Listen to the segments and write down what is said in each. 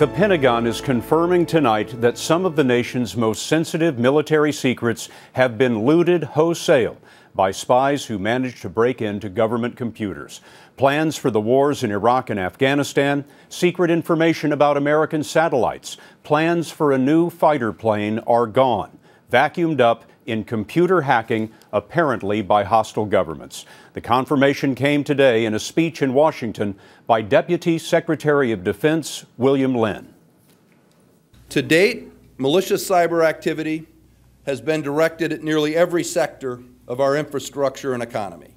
The Pentagon is confirming tonight that some of the nation's most sensitive military secrets have been looted wholesale by spies who managed to break into government computers. Plans for the wars in Iraq and Afghanistan, secret information about American satellites, plans for a new fighter plane are gone, vacuumed up in computer hacking, apparently by hostile governments. The confirmation came today in a speech in Washington by Deputy Secretary of Defense William Lynn. To date, malicious cyber activity has been directed at nearly every sector of our infrastructure and economy.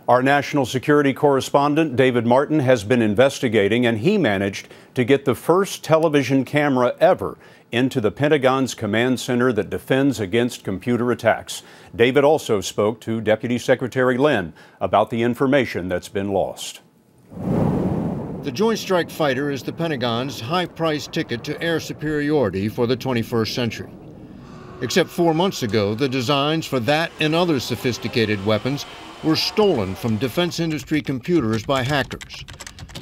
Our national security correspondent, David Martin, has been investigating, and he managed to get the first television camera ever into the Pentagon's command center that defends against computer attacks. David also spoke to Deputy Secretary Lynn about the information that's been lost. The Joint Strike Fighter is the Pentagon's high-priced ticket to air superiority for the 21st century. Except 4 months ago, the designs for that and other sophisticated weapons were stolen from defense industry computers by hackers.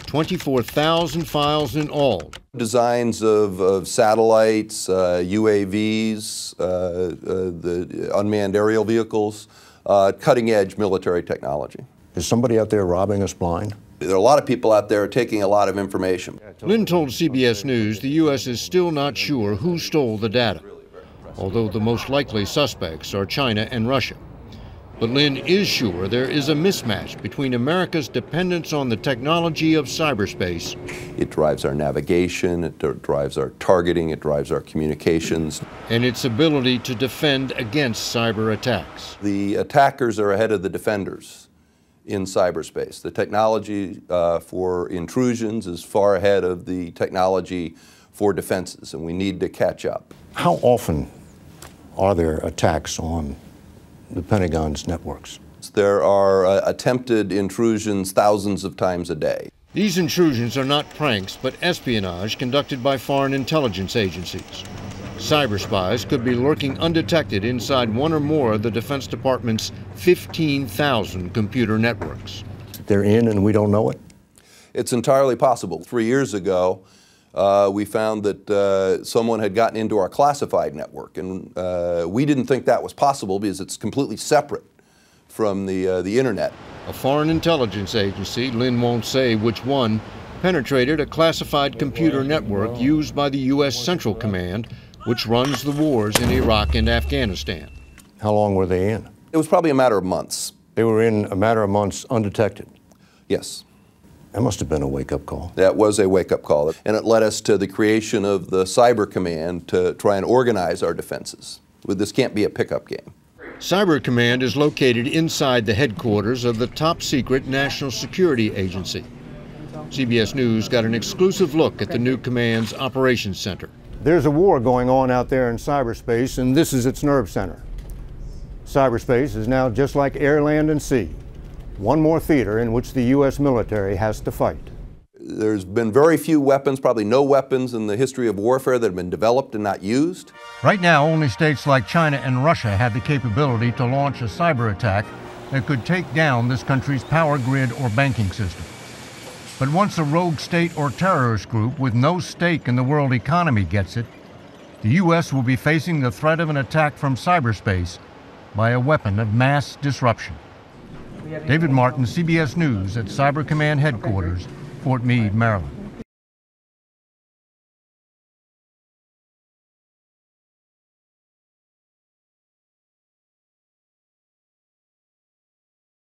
24,000 files in all. Designs of satellites, UAVs, the unmanned aerial vehicles, cutting-edge military technology. Is somebody out there robbing us blind? There are a lot of people out there taking a lot of information. Lynn told CBS News the U.S. is still not sure who stole the data, although the most likely suspects are China and Russia. But Lynn is sure there is a mismatch between America's dependence on the technology of cyberspace. It drives our navigation, it drives our targeting, it drives our communications. And its ability to defend against cyber attacks. The attackers are ahead of the defenders in cyberspace. The technology for intrusions is far ahead of the technology for defenses, and we need to catch up. How often are there attacks on the Pentagon's networks? There are attempted intrusions thousands of times a day. These intrusions are not pranks, but espionage conducted by foreign intelligence agencies. Cyber spies could be lurking undetected inside one or more of the Defense Department's 15,000 computer networks. They're in and we don't know it? It's entirely possible. 3 years ago, we found that someone had gotten into our classified network, and we didn't think that was possible because it's completely separate from the internet. A foreign intelligence agency, Lynn won't say which one, penetrated a classified computer network used by the U.S. Central Command, which runs the wars in Iraq and Afghanistan. How long were they in? It was probably a matter of months. They were in a matter of months undetected? Yes. That must have been a wake-up call. That was a wake-up call, and it led us to the creation of the Cyber Command to try and organize our defenses. This can't be a pickup game. Cyber Command is located inside the headquarters of the top-secret National Security Agency. CBS News got an exclusive look at the new command's operations center. There's a war going on out there in cyberspace, and this is its nerve center. Cyberspace is now just like air, land, and sea. One more theater in which the U.S. military has to fight. There's been very few weapons, probably no weapons in the history of warfare that have been developed and not used. Right now, only states like China and Russia have the capability to launch a cyber attack that could take down this country's power grid or banking system. But once a rogue state or terrorist group with no stake in the world economy gets it, the U.S. will be facing the threat of an attack from cyberspace by a weapon of mass disruption. David Martin, CBS News at Cyber Command Headquarters, Fort Meade, Maryland.